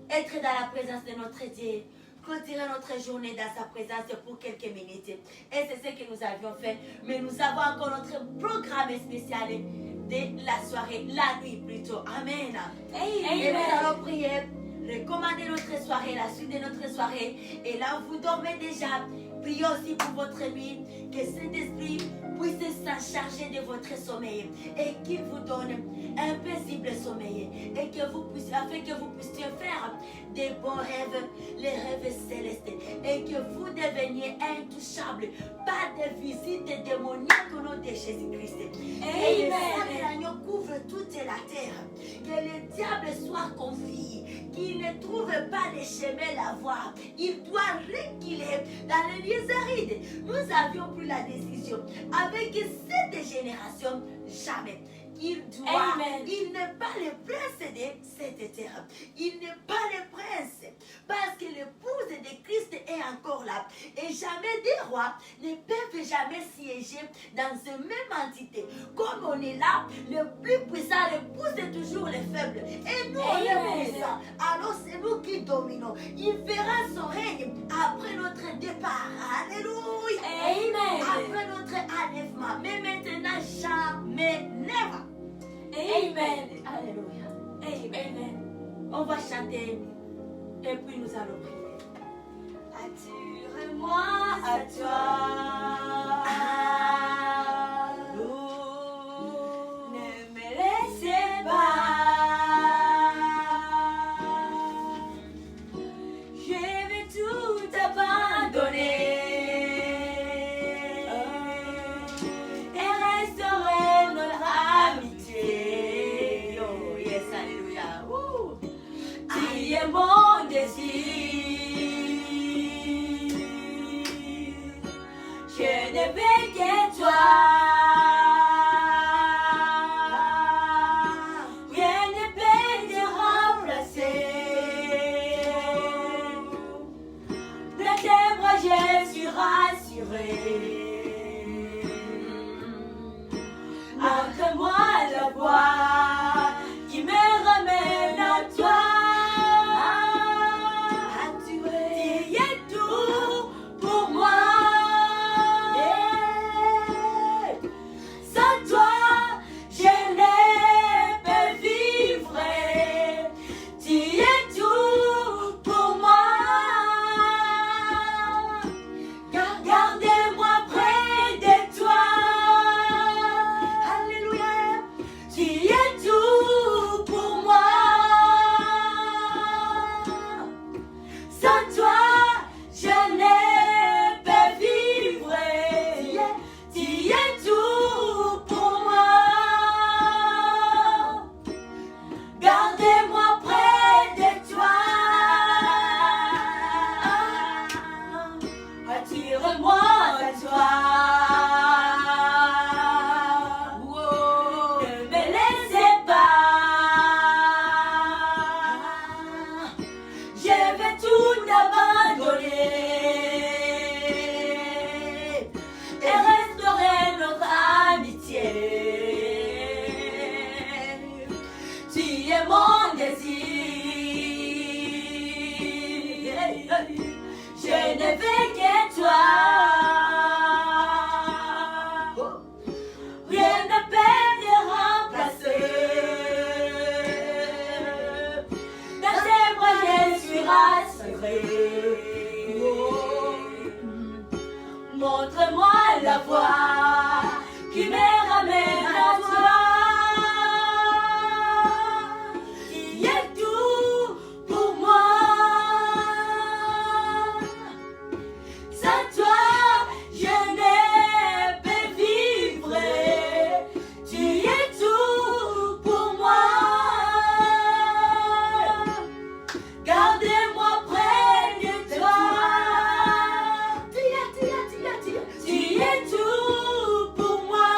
Être dans la présence de notre Dieu. Clôturer notre journée dans sa présence pour quelques minutes. Et c'est ce que nous avions fait. Mais nous avons encore notre programme spécial de la soirée, la nuit plutôt. Amen. Et nous allons prier, recommander notre soirée, la suite de notre soirée. Et là, vous dormez déjà. Priez aussi pour votre nuit. Que cet esprit puisse s'en charger de votre sommeil. Et qu'il vous donne un paisible sommeil. Et que vous puissiez, afin que vous puissiez faire des bons rêves, les rêves célestes. Et que vous deveniez intouchables. Pas de visite démoniaque au nom de Jésus-Christ. Et le sang de l'agneau couvre toute la terre. Que le diable soit confus. Qu'il ne trouve pas les chemins à voir. Il doit reculer dans les lieux arides. Nous avions pris la décision avec cette génération, jamais. Il n'est pas le prince de cette terre. Il n'est pas le prince. Parce que l'épouse de Christ est encore là. Et jamais des rois ne peuvent jamais siéger dans une même entité. Comme on est là, le plus puissant épouse toujours les faibles. Et nous, on est puissants. Alors c'est nous qui dominons. Il fera son règne après notre départ. Alléluia. Amen. Après notre enlèvement. Mais maintenant, jamais, never. Amen. Alléluia. Amen. On va chanter et puis nous allons prier. Attire-moi à toi. Ne me laissez pas. Je vais tout abandonner. Et restaurer notre amitié. Oh, yes, alléluia. Tu es mon désir. Je ne veux que toi. Rien ne peut te remplacer. Dans tes bras, je suis rassurée. Montre-moi la voie qui me ramène à toi. rassuré. Oh. Montre-moi la voie qui me ramène à toi. Qui est tout pour moi. Sans toi, je ne peux vivre. Tu es tout pour moi. Gardez-moi près de toi. Tu es tout pour moi.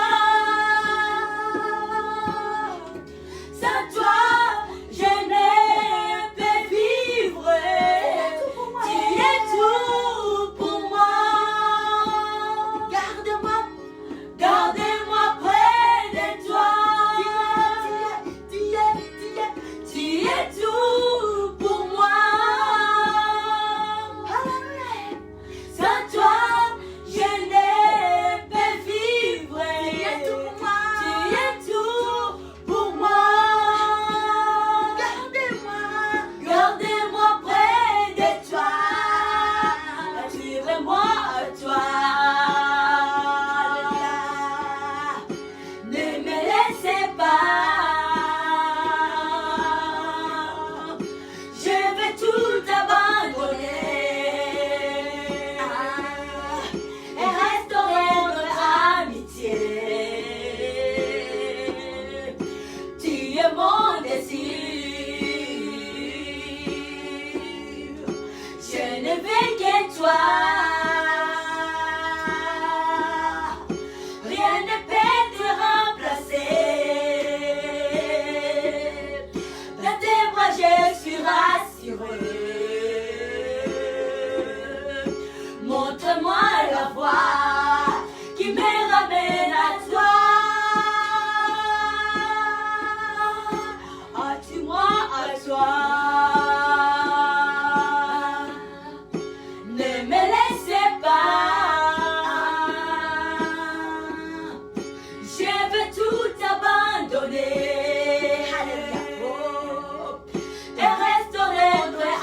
Sans toi, je ne peux vivre. Tu es tout pour moi. Gardez-moi près de toi. Tu es tout pour moi. Sans toi, je ne peux vivre. Tu es tout pour moi. Gardez-moi près de toi. Attire-moi à toi. Ne me laissez pas. Je vais tout abandonner et restaurer notre amitié. Tu es mon désir. Je ne veux que toi. Rien ne peut te remplacer. Dans tes bras, je suis rassurée. Montre-moi la voie qui me ramène à toi. Attire-moi à toi. Ne me laissez pas. Je veux tout abandonner et restaurer notre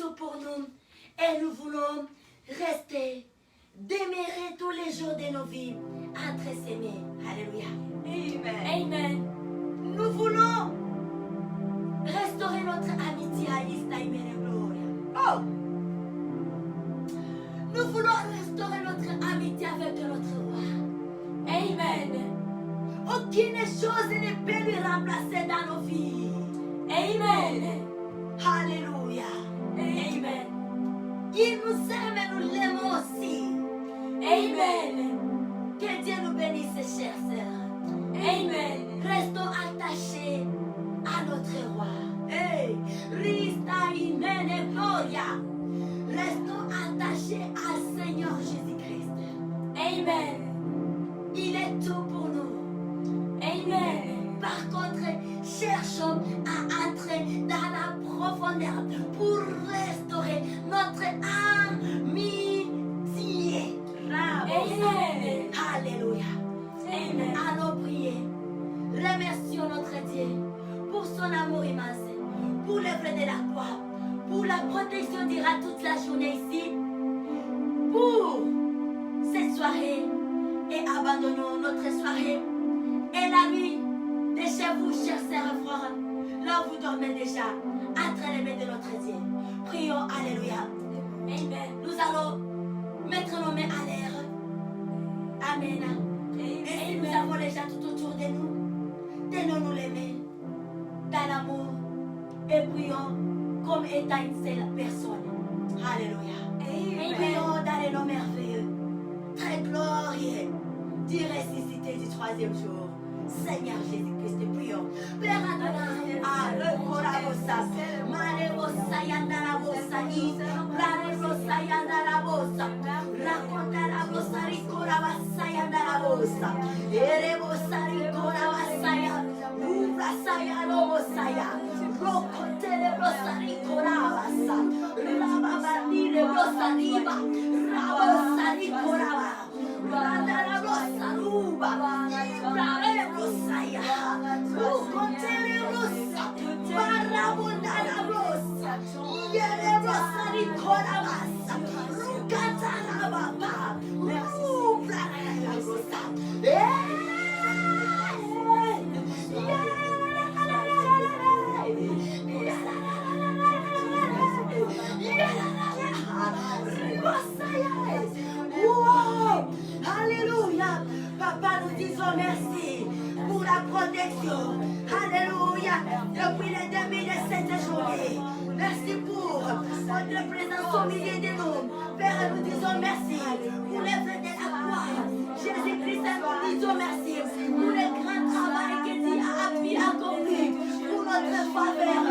tout pour nous. Et nous voulons rester, demeurer tous les jours de nos vies entre ses mains. Alléluia. Amen. Amen. Nous voulons restaurer notre amitié à Isla et Gloria. Oh! Nous voulons restaurer notre amitié avec notre roi. Amen. Aucune chose ne peut lui remplacer dans nos vies. Amen. Alléluia. Amen. Il nous aime et nous l'aimons aussi. Amen. Que Dieu nous bénisse, chers sœurs. Amen. Restons attachés à notre roi. Hey, Rista Imene Gloria. Restons attachés à Seigneur Jésus-Christ. Amen. Il est tout pour nous. Amen. Par contre, cherchons à entrer dans la profondeur pour restaurer notre amitié. Amen. Alléluia. Amen. Allons prier. Remercions notre Dieu pour son amour immense, pour l'œuvre de la croix, pour la protection durant toute la journée ici, pour cette soirée, et abandonnons notre soirée et la nuit de chez vous, chers sœurs et frères, là où vous dormez déjà, entre les mains de notre Dieu. Prions, Alléluia. Amen. Nous allons mettre nos mains à l'air. Amen. Et si nous avons les gens tout autour de nous, tenons-nous les mains dans l'amour et prions comme étant une seule personne. Alléluia. Amen. Prions dans les noms merveilleux, très glorieux, du ressuscité du troisième jour. Seigneur Jésus-Christ, prions. Père Adonai, Alekorabosa, Marebosa Yandarabosa, Larebosa Yandarabosa, Rakondarabosa, Rikorabasa Yandarabosa, Erebosa Rikorabasaya, Rubrasaya Robosaya, Rokotelebrosa Rikorabasa, Rababandirebrosa Riba, Rabosa Rikoraba, Randarabosa Ruba, Ibrahimosaya, Rukotelebrosa, Marabundarabosa, Yerebrosa Rikorabasa, Rukatarababa, Rubrarabosa, Wow! Alléluia! Papa, nous disons merci pour la protection. Alléluia! Depuis le début de cette journée. Merci pour votre présence au milieu de nous. Père, nous disons merci pour l'œuvre de la croix. Jésus-Christ, nous disons merci pour le grand travail que Dieu a appris à accomplir pour notre faveur.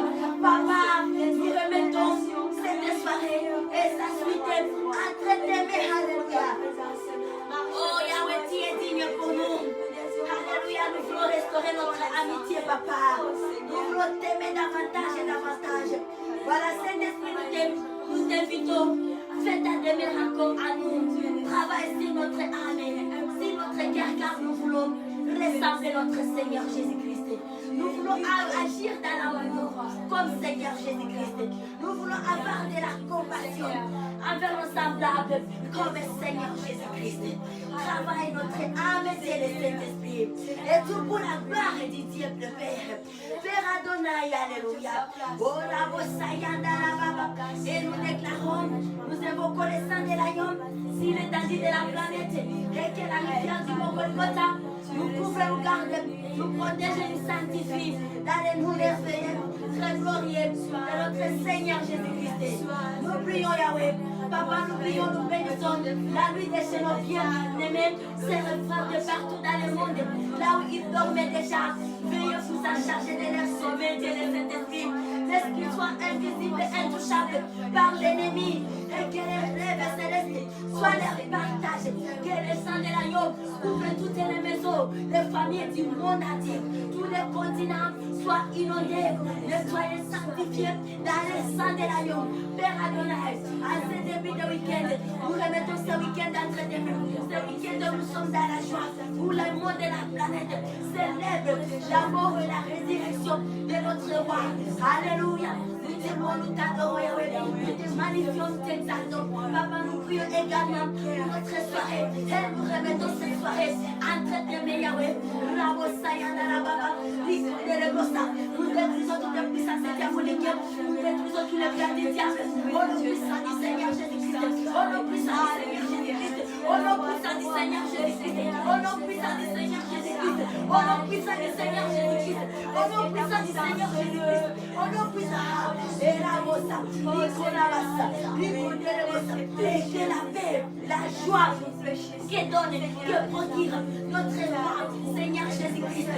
Papa, nous remettons cette soirée et sa suite entre tes mains. Alléluia. Oh Yahweh, tu es digne pour nous. Alléluia, nous voulons restaurer notre amitié, papa. Nous voulons t'aimer davantage et davantage. Voilà, Saint-Esprit, nous t'invitons. Fais ta demeure encore à nous. Travaille sur notre âme, sur notre cœur, car nous voulons ressembler notre Seigneur Jésus-Christ. Nous voulons agir dans l'amour comme Seigneur Jésus-Christ. Nous voulons avoir de la compassion envers nos semblables comme Seigneur Jésus-Christ. Travaille notre âme et le Saint-Esprit. Et tout pour la gloire du Dieu le Père. Père Adonai, Alléluia. Et nous déclarons, nous invoquons le sang de l'agneau sur l'étendue de la planète et que la rivière du Mont Golgotha nous couvre, nous garde, nous protège et nous sanctifie dans les noms merveilleux, très glorieux de notre Seigneur Jésus-Christ. Nous prions Yahweh. Papa, nous prions, nous bénissons la nuit de chez nos bien-aimés, ses frères de partout dans le monde, là où ils dormaient déjà. Veuillez vous en charger de les sauver, Dieu de Saint-Esprit, qu'ils soient invisibles et intouchables par l'ennemi, et que les rêves célestes soient leur partage, que le sang de l'agneau couvre toutes les maisons, les familles du monde entier, tous les continents soient inondés, soyez sanctifiés dans le sang de l'agneau. Père Adonai, à ce début de week-end, nous remettons ce week-end entre tes mains. Ce week-end, nous sommes dans la joie, où le monde de la planète célèbre la mort et la résurrection de notre roi. Alléluia. Nous te louons, nous t'adorons, Yahweh. Nous te magnifions, nous t'exaltons. Papa, nous prions également pour notre soirée. Et nous remettons cette soirée entre tes mains, Yahweh. Nous détruisons toutes les puissances diaboliques. Nous détruisons tous les plans du diable. Au nom puissant du Seigneur Jésus-Christ. Au nom puissant du Seigneur Jésus-Christ. Au nom puissant du Seigneur Jésus-Christ. Au nom puissant du Seigneur Jésus-Christ. Au nom puissant du Seigneur Jésus-Christ. Au nom puissant du Seigneur Jésus-Christ. Au nom puissant. Et la mossa. Et que la paix, la joie qui donne, que produire notre roi, Seigneur Jésus-Christ,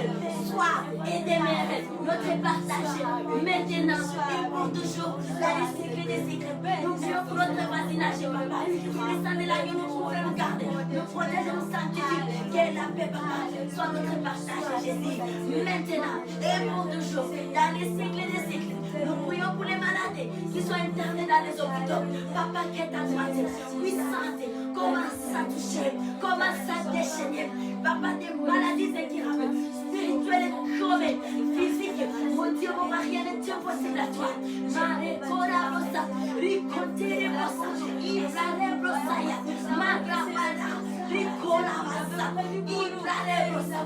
soit et demeure notre partage maintenant et pour toujours dans les secrets des secrets. Nous prions pour notre voisinage, papa. Nous descendons la vie, nous pouvons nous garder, nous protéger, nous sanctifier. Que la paix, papa, soit notre partage, Jésus, maintenant et pour toujours dans les siècles des siècles. Nous prions pour les malades qui sont internés dans les hôpitaux. Papa, que ta droite puissante commence à toucher, commence à déchaîner. Papa, des maladies incurables, spirituelles et chroniques, physiques. Mon Dieu, mon mari, rien n'est impossible à toi. Mare Korabosa, Ricotere Bosa, Ibrahim Brosaya, Magrabada, Ricorabasa, Ibrahim Brosa,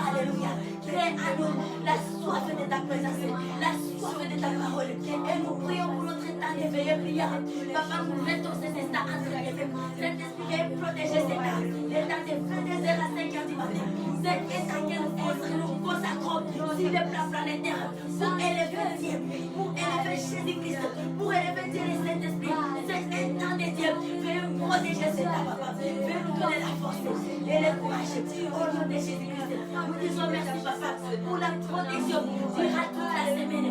Alléluia. Crée à nous la soif de ta présence, la soif de ta parole. Et nous prions pour notre état d'éveil et prière. Papa, nous mettons cet état entre les mains. Cet esprit est protégé, cet état. L'état des 22h à 5h du matin. Cet état que nous consacrons sur le plan planétaire pour élever Dieu, pour élever Jésus-Christ, pour élever Dieu et Saint-Esprit. Cet état de Dieu veut nous protéger cet état, papa. Veut nous donner la force et le courage au nom de Jésus-Christ. Nous disons merci, papa, pour la protection durant toute la semaine.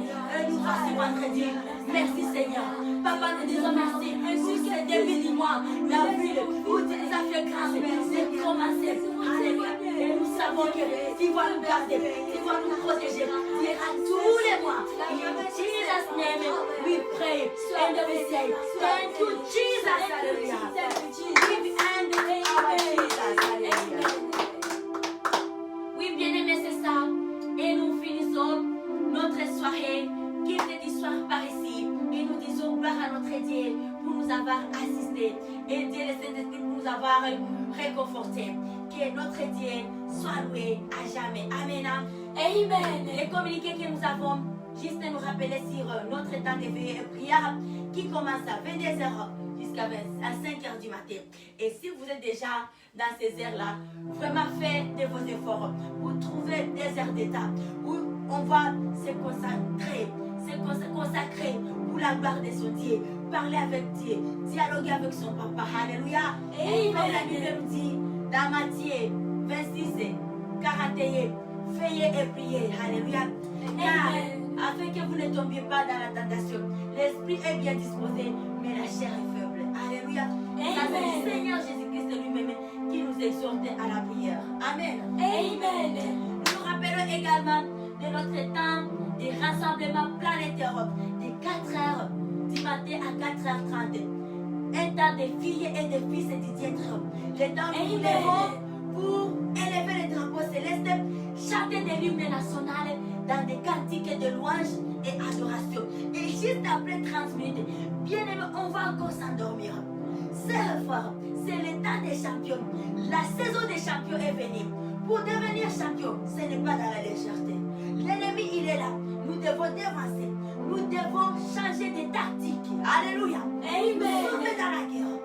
Nous voici vendredi. Merci, Seigneur. Papa, nous disons merci pour ce début du mois. La ville où tu nous as fait grâce de commencer. Alléluia. Et nous savons que tu vas nous garder, tu vas nous protéger durant tous les mois. In Jesus' name, we pray and we say, thank you, Jesus. Hallelujah. Give and our Jesus. Hallelujah. Oui, bien-aimés, c'est ça. Et nous finissons notre soirée qui était d'histoire par ici. Et nous disons gloire à notre Dieu pour nous avoir assistés. Et Dieu le Saint-Esprit pour nous avoir réconfortés. Que notre Dieu soit loué à jamais. Amen. Amen. Les communiqués que nous avons, juste nous rappeler sur notre temps de veillée et prière qui commence à 22h jusqu'à 5h du matin. Et si vous êtes déjà dans ces heures-là, vraiment faites de vos efforts pour trouver des heures d'état où on va se consacrer pour la gloire de son Dieu, parler avec Dieu, dialoguer avec son papa. Alléluia. Et comme la Bible nous dit dans Matthieu 26, 41, veillez et priez. Alléluia. Car afin que vous ne tombiez pas dans la tentation, l'esprit est bien disposé, mais la chair est faible. Alléluia. C'est le Seigneur Jésus-Christ lui-même qui nous exhorte à la prière. Amen. Amen. Nous rappelons également de notre temps de rassemblement planétaire de 4h du matin à 4h30. Un temps de filles et de fils du Dieu. Le temps où nous levons pour élever le drapeau céleste, chanter des hymnes nationaux dans des cantiques de louange et adoration. Et juste après 30 minutes, bien aimé, on va encore s'endormir. C'est fort, c'est le temps des champions. La saison des champions est venue. Pour devenir champion, ce n'est pas dans la légèreté. L'ennemi, il est là. Nous devons dévancer. Nous devons changer de tactique. Alléluia. Amen. Sauver dans la guerre.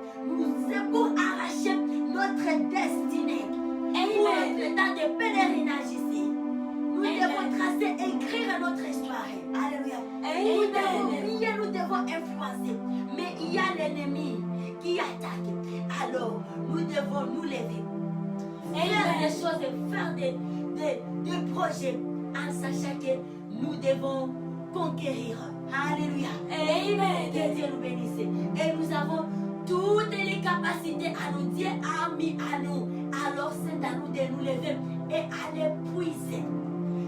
C'est pour arracher notre destinée. Amen. Pour notre temps de pèlerinage ici. Nous devons tracer, écrire notre histoire. Alléluia. Amen. Nous devons prier, nous devons influencer. Mais il y a l'ennemi qui attaque. Alors, nous devons nous lever. Faire des choses, faire des projets en sachant que nous devons conquérir. Alléluia. Amen. Que Dieu nous bénisse. Et nous avons toutes les capacités à nous. Dieu a mis à nous. Alors c'est à nous de nous lever et à les puiser.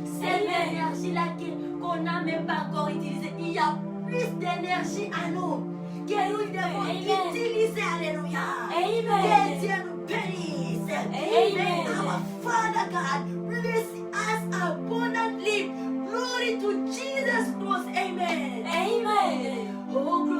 C'est l'énergie-là qu'on n'a même pas encore utilisée. Il y a plus d'énergie à nous que nous devons utiliser. Alléluia. Amen. Que Dieu nous bénisse. Amen. Our Father God, bless us abundantly. Glory to Jesus Christ. Amen. Amen. Oh,